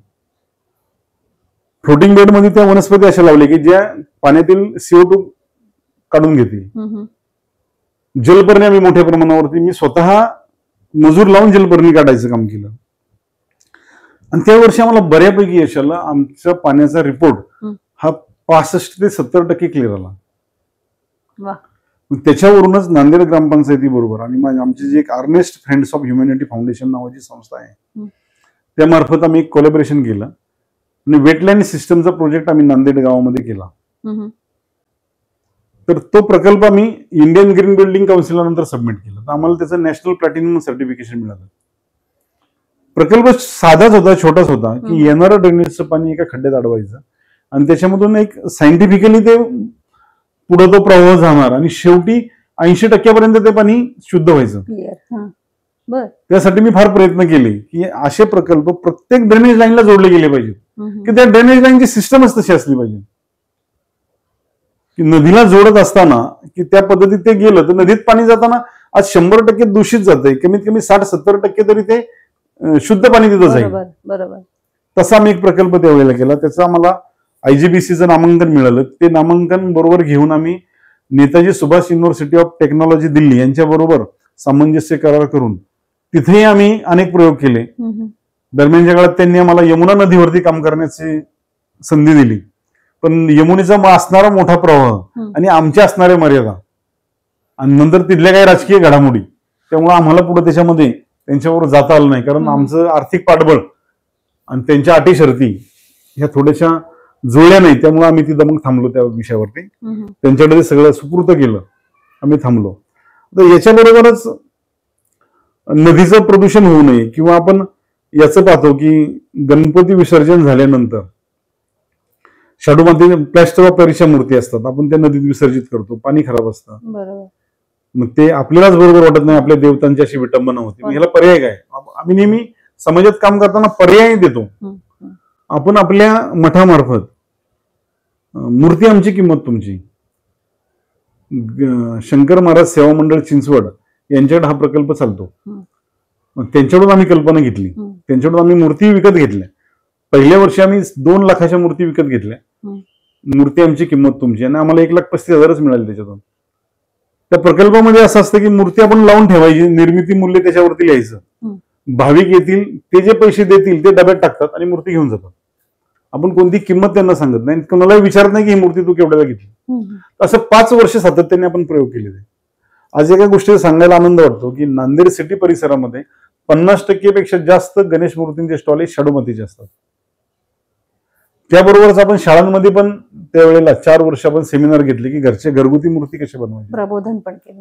फ्लोटिंग बेड मध्ये त्या वनस्पती अशा लावल्या की ज्या पाण्यातील CO2 काढून घेतील. जलपर्णी आम्ही मोठ्या प्रमाणावरती, मी स्वतः मजूर लावून जलपर्णी काढायचं काम केलं. आणि त्या वर्षी आम्हाला बऱ्यापैकी यश आलं. आमच्या पाण्याचा रिपोर्ट हा 65% ते 70% क्लिअर आला. त्याच्यावरूनच नांदेड ग्रामपंचायती बरोबर आणि आमची जी एक earnest friends of humanity foundation नावाची संस्था आहे, त्यामार्फत आम्ही एक कोलॅबोरेशन केलं आणि वेटलँड सिस्टमचा प्रोजेक्ट आम्ही नांदेड गावामध्ये केला. तर तो प्रकल्प आम्ही इंडियन ग्रीन बिल्डिंग काउन्सिलनंतर सबमिट केला. तर आम्हाला त्याचं नॅशनल प्लॅटिनम सर्टिफिकेशन मिळालं. प्रकल्प साधाच होता, छोटाच होता, की येणारं ड्रेनेजचं पाणी एका खड्ड्यात अडवायचं आणि त्याच्यामधून एक सायंटिफिकली ते पुढे तो प्रवाह जाणार आणि शेवटी 80% ते पाणी शुद्ध व्हायचं. त्यासाठी मी फार प्रयत्न केले की असे प्रकल्प प्रत्येक ड्रेनेज लाईनला जोडले गेले पाहिजेत, की त्या ड्रेनेज लाईनची सिस्टमच तशी असली पाहिजे की नदीला जोडत असताना की त्या पद्धतीत ते गेलं तर नदीत पाणी जाताना आज 100% दूषित जाते, कमीत कमी 60-70% तरी ते शुद्ध पाणी तिथं जाईल. बरोबर. तसा मी एक प्रकल्प त्यावेळेला केला, त्याचा आम्हाला IGBCचं नामांकन मिळालं. ते नामांकन बरोबर घेऊन आम्ही Netaji Subhash university of technology Delhi यांच्या बरोबर सामंजस्य करार करून तिथेही आम्ही अनेक प्रयोग केले. दरम्यानच्या काळात त्यांनी आम्हाला यमुना नदीवरती काम करण्याची संधी दिली, पण यमुनेचा असणारा मोठा प्रवाह आणि आमच्या असणाऱ्या मर्यादा आणि नंतर तिथल्या काही राजकीय घडामोडी, त्यामुळे आम्हाला पुढे त्याच्यामध्ये त्यांच्याबरोबर जाता आलं नाही, कारण आमचं आर्थिक पाठबळ आणि त्यांच्या अटी शर्ती ह्या थोड्याशा जुळल्या नाही. त्यामुळे आम्ही तिथं मग थांबलो त्या विषयावरती. त्यांच्याकडे ते सगळं सुपूर्त केलं, आम्ही थांबलो. तर याच्याबरोबरच नदीचं प्रदूषण होऊ नये किंवा आपण याचं पाहतो की गणपती विसर्जन झाल्यानंतर शाडू माती प्लॅस्टर ऑफ पॅरिसच्या मूर्ती असतात, आपण त्या नदीत विसर्जित करतो, पाणी खराब असतं. मग ते आपल्यालाच बरोबर वाटत नाही, आपल्या देवतांची अशी विटंबना होती. ह्याला पर्याय काय? आम्ही नेहमी समाजात काम करताना पर्याय देतो. आपण आपल्या मठामार्फत मूर्ती आमची किंमत तुमची, शंकर महाराज सेवा मंडळ चिंचवड यांच्याकडे हा प्रकल्प चालतो. त्यांच्याकडून आम्ही कल्पना घेतली, त्यांच्याकडून आम्ही मूर्ती विकत घेतल्या. पहिल्या वर्षी आम्ही 2 लाखाच्या मूर्ती विकत घेतल्या. मूर्ती आमची किंमत तुमची, आणि आम्हाला 1,35,000च मिळाले त्याच्यातून. त्या प्रकल्पामध्ये असं असतं की मूर्ती आपण लावून ठेवायची, निर्मिती मूल्य त्याच्यावरती लिहायचं. भाविक येतील, ते जे पैसे देतील ते डब्यात टाकतात आणि मूर्ती घेऊन जातात. आपण कोणती किंमत त्यांना सांगत नाही, कोणालाही विचारत नाही की ही मूर्ती तू केवढ्याला घेतली. असं 5 वर्ष सातत्याने आपण प्रयोग केले. आज एका गोष्टीचा सांगायला आनंद वाटतो की नांदेड सिटी परिसरामध्ये 50% पेक्षा जास्त गणेश मूर्तींचे स्टॉल हे शाडू मातीचे असतात. त्याबरोबरच आपण शाळांमध्ये पण त्यावेळेला 4 वर्ष आपण सेमिनार घेतले की घरगुती मूर्ती कशी बनवायची,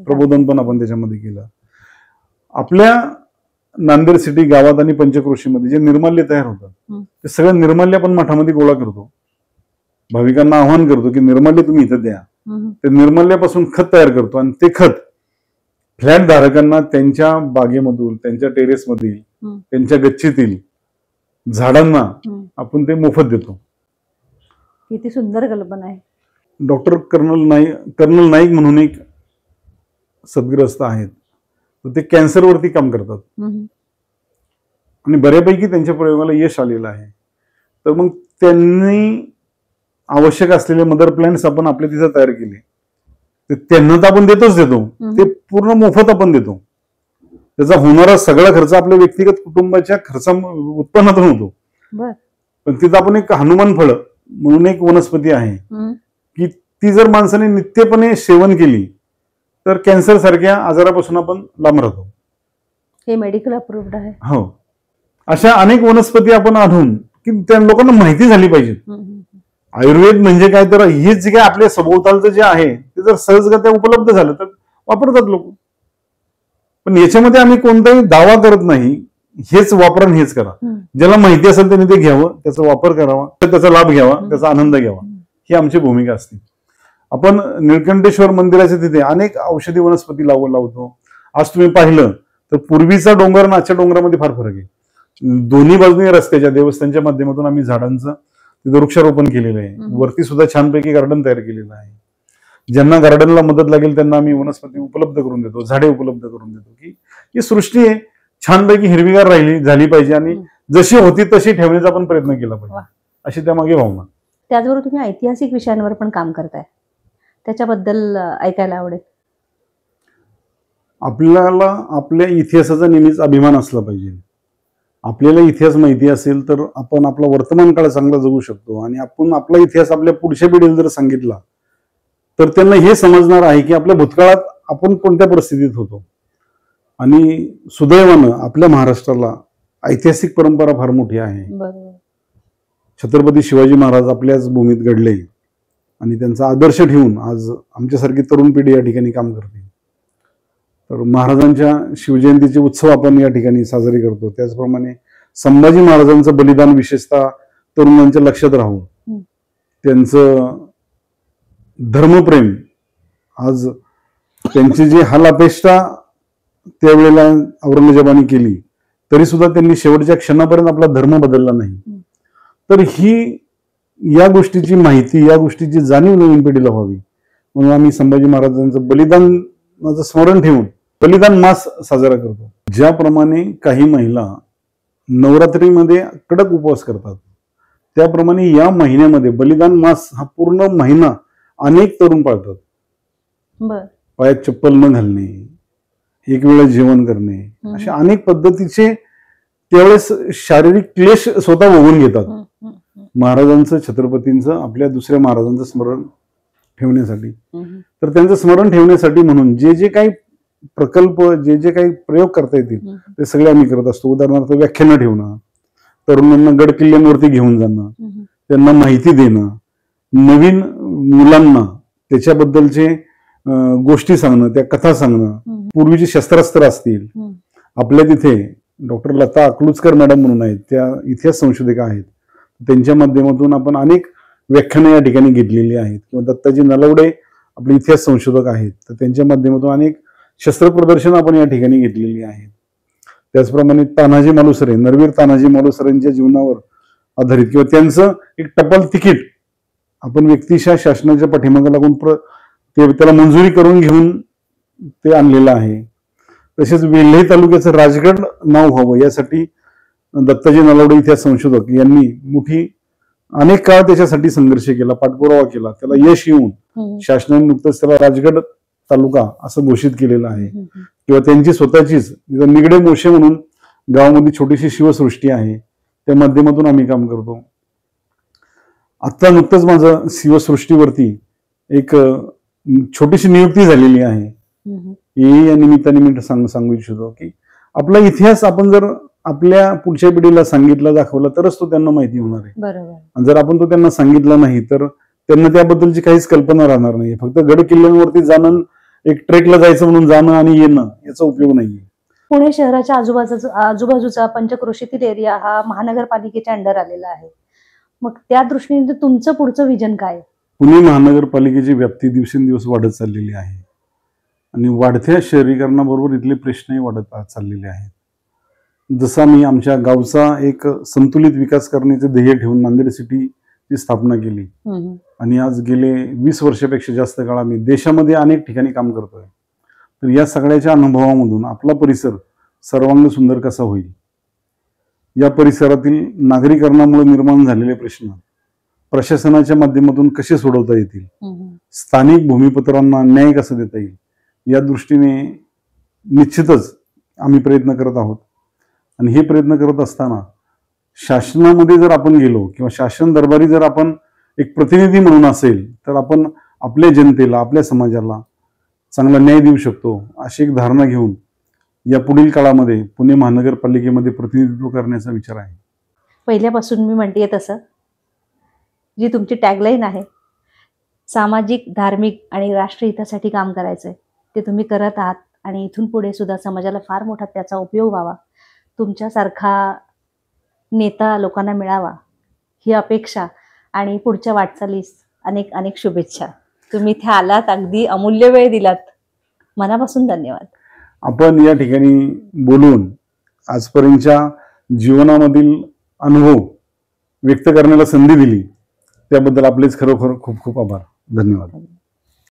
प्रबोधन पण आपण त्याच्यामध्ये केलं. आपल्या नांदेड सिटी गावात आणि पंचक्रोशीमध्ये जे निर्माल्य तयार होतं ते सगळं निर्माल्य आपण मठामध्ये गोळा करतो. भाविकांना आवाहन करतो की निर्माल्य तुम्ही इथं द्या. ते निर्माल्यापासून खत तयार करतो आणि ते खत फ्लॅट धारकांना त्यांच्या बागेमधून, त्यांच्या टेरेसमधील, त्यांच्या गच्चीतील झाडांना आपण ते मोफत देतो. किती सुंदर कल्पना आहे. डॉक्टर कर्नल नाईक म्हणून एक सद्ग्रस्त आहेत, ते कॅन्सरवरती काम करतात आणि बऱ्यापैकी त्यांच्या प्रयोगाला यश आलेलं आहे. तर मग त्यांनी आवश्यक असलेले मदर प्लॅन्ट्स आपण आपल्या तिथे तयार केले. त्यांना तर आपण देतो, ते पूर्ण मोफत आपण देतो. त्याचा होणारा सगळा खर्च आपल्या व्यक्तिगत कुटुंबाच्या उत्पन्नातून होतो. पण तिथं आपण एक हनुमान फळ म्हणून एक वनस्पती आहे की ती जर माणसाने नित्यपणे सेवन केली तर कॅन्सर सारख्या आजारापासून आपण लांब राहतो. हे मेडिकल अप्रूव्ड आहे. हो, अशा अनेक वनस्पती आपण आणून की त्या लोकांना माहिती झाली पाहिजे. आयुर्वेद म्हणजे काय, तर हेच जे काय आपल्या सभोवतालचं जे आहे ते जर सहजगत्या उपलब्ध झालं तर वापरतात लोक. पण याच्यामध्ये आम्ही कोणताही दावा करत नाही, हेच वापरा आणि हेच करा. ज्याला माहिती असेल त्याने ते घ्यावं, त्याचा वापर करावा, त्याचा लाभ घ्यावा, त्याचा आनंद घ्यावा, ही आमची भूमिका असते. आपण निळकंठेश्वर मंदिराच्या तिथे अनेक औषधी वनस्पती लावतो. आज तुम्ही पाहिलं तर पूर्वीचा डोंगर आणि आजच्या डोंगरामध्ये फार फरक आहे. दोन्ही बाजूने रस्त्याच्या देवस्थानच्या माध्यमातून आम्ही झाडांचं तिथं वृक्षारोपण केलेलं आहे. वरती सुद्धा छानपैकी गार्डन तयार केलेलं आहे. ज्यांना गार्डनला मदत लागेल त्यांना आम्ही वनस्पती उपलब्ध करून देतो, झाडे उपलब्ध करून देतो की ही सृष्टी आहे छानपैकी हिरवीगार झाली पाहिजे आणि जशी होती तशी ठेवण्याचा आपण प्रयत्न केला पाहिजे, अशी त्यामागे भावना. त्याचबरोबर तुम्ही ऐतिहासिक विषयांवर पण काम करताय, त्याच्याबद्दल ऐकायला आवडेल. आपल्याला आपल्या इतिहासाचा नेहमीच अभिमान असला पाहिजे. आपल्याला इतिहास माहिती असेल तर आपण आपला वर्तमान काळ चांगला जगू शकतो आणि आपण आपला इतिहास आपल्या पुढच्या पिढीला जर सांगितला तर त्यांना हे समजणार आहे की आपल्या भूतकाळात आपण कोणत्या परिस्थितीत होतो. आणि सुदैवानं आपल्या महाराष्ट्राला ऐतिहासिक परंपरा फार मोठी आहे. छत्रपती शिवाजी महाराज आपल्याच भूमीत घडले आणि त्यांचा आदर्श ठेवून आज आमच्यासारखी तरुण पिढी या ठिकाणी काम करते. तर महाराजांच्या शिवजयंतीचे उत्सव आपण या ठिकाणी साजरे करतो. त्याचप्रमाणे संभाजी महाराजांचं बलिदान विशेषतः तरुणांच्या लक्षात राहून त्यांचं धर्मप्रेम, आज त्यांची जी हालापेष्टा त्यावेळेला औरंगजेबाने केली तरी सुद्धा त्यांनी शेवटच्या क्षणापर्यंत आपला धर्म बदलला नाही. तर ही या गोष्टीची माहिती, या गोष्टीची जाणीव नवीन पिढीला व्हावी म्हणून आम्ही संभाजी महाराजांचं बलिदानाचं स्मरण ठेवून बलिदान मास साजरा करतो. ज्याप्रमाणे काही महिला नवरात्रीमध्ये कडक उपवास करतात, त्याप्रमाणे या महिन्यामध्ये बलिदान मास हा पूर्ण महिना अनेक तरुण पाळतात. पायात चप्पल न घालणे, एक वेळा जेवण करणे, अशा अनेक पद्धतीचे त्यावेळेस शारीरिक क्लेश स्वतः भोगून घेतात महाराजांचं, छत्रपतींचं, आपल्या दुसऱ्या महाराजांचं स्मरण ठेवण्यासाठी. तर त्यांचं स्मरण ठेवण्यासाठी म्हणून जे जे काही प्रकल्प, जे जे काही प्रयोग करता येतील ते सगळे आम्ही करत असतो. उदाहरणार्थ व्याख्यानं ठेवणं, तरुणांना गड किल्ल्यांवरती घेऊन जाणं, त्यांना माहिती देणं, नवीन मुलांना त्याच्याबद्दलचे गोष्टी सांगणं, त्या कथा सांगणं. पूर्वीचे शस्त्रास्त्र असतील, आपल्या तिथे डॉक्टर लता अकलूजकर मॅडम म्हणून आहेत, त्या इतिहास संशोधिका आहेत, त्यांच्या माध्यमातून आपण अनेक व्याख्यानं या ठिकाणी घेतलेली आहेत. किंवा दत्ताजी नलवडे आपले इतिहास संशोधक आहेत, तर त्यांच्या माध्यमातून अनेक शस्त्र प्रदर्शन आपण या ठिकाणी घेतलेली आहेत. त्याचप्रमाणे तानाजी मालुसरे, नरवीर तानाजी मालुसरेंच्या जीवनावर आधारित किंवा त्यांचं एक टपाल तिकीट आपण व्यक्तिशः शासनाच्या पाठीमागे लागून त्याला मंजुरी करून घेऊन ते आणलेलं आहे. तसेच वेल्हे तालुक्याचं राजगड नाव व्हावं यासाठी दत्ताजी नलवडे इतिहास संशोधक यांनी अनेक काळ त्याच्यासाठी संघर्ष केला, पाठपुरावा केला. त्याला यश येऊन शासनाने नुकतंच त्याला राजगड तालुका असं घोषित केलेलं आहे. किंवा त्यांची स्वतःचीच निगडे मोशे म्हणून गावामध्ये छोटीशी शिवसृष्टी आहे, त्या माध्यमातून आम्ही काम करतो. आता नुकतंच माझं शिवसृष्टीवरती एक छोटीशी नियुक्ती झालेली आहे. या निमित्ताने मी सांगू इच्छितो की आपला इतिहास आपण जर आपल्या पुढच्या पिढीला सांगितला, दाखवला तरच तो त्यांना माहिती होणार आहे. बरोबर. जर आपण तो त्यांना सांगितला नाही तर त्यांना त्याबद्दलची काहीच कल्पना राहणार नाही. फक्त गड किल्ल्यांवरती जाणं, एक ट्रेकला जायचं म्हणून जाणं आणि येणं याचा उपयोग नाहीये. पुणे शहराच्या आजूबाजूचा पंचक्रोशीतील एरिया हा महानगरपालिकेच्या अंडर आलेला आहे. मग त्या दृष्टीने तुमचं पुढचं विजन काय? पुणे महानगरपालिकेची व्याप्ती दिवसेंदिवस वाढत चाललेली आहे आणि वाढत्या शहरीकरणाबरोबर इथले प्रश्नही वाढत चाललेले आहेत. जसा मी आमच्या गावचा एक संतुलित विकास करण्याचे ध्येय ठेवून नांदेड सिटीची स्थापना केली आणि आज गेले 20 वर्षापेक्षा जास्त काळ आम्ही देशामध्ये अनेक ठिकाणी काम करतोय. तर या सगळ्याच्या अनुभवामधून आपला परिसर सर्वांग सुंदर कसा होईल, या परिसरातील नागरीकरणामुळे निर्माण झालेले प्रश्न प्रशासनाच्या माध्यमातून कसे सोडवता येतील, स्थानिक भूमिपुत्रांना न्याय कसा देता येईल, या दृष्टीने निश्चितच आम्ही प्रयत्न करत आहोत. आणि हे प्रयत्न करत असताना शासनामध्ये जर आपण गेलो किंवा शासन दरबारी जर आपण एक प्रतिनिधी म्हणून असेल तर आपण आपल्या जनतेला, आपल्या समाजाला चांगला न्याय देऊ शकतो अशी एक धारणा घेऊन या पुढील काळामध्ये पुणे महानगरपालिकेमध्ये प्रतिनिधित्व करण्याचा विचार आहे. पहिल्यापासून मी म्हणते तसं जी तुमची टॅगलाईन आहे, सामाजिक, धार्मिक आणि राष्ट्रहितासाठी काम करायचंय, ते तुम्ही करत आहात आणि इथून पुढे सुद्धा समाजाला फार मोठा त्याचा उपयोग व्हावा, तुमच्यासारखा नेता लोकांना मिळावा ही अपेक्षा आणि पुढच्या वाटचालीस अनेक अनेक शुभेच्छा. तुम्ही इथे आलात, अगदी अमूल्य वेळ दिलात, मनापासून धन्यवाद. आपण या ठिकाणी बोलून आजपर्यंतच्या जीवनामधील अनुभव व्यक्त करण्याला संधी दिली त्याबद्दल आपलेच खरोखर खूप खूप आभार. धन्यवाद.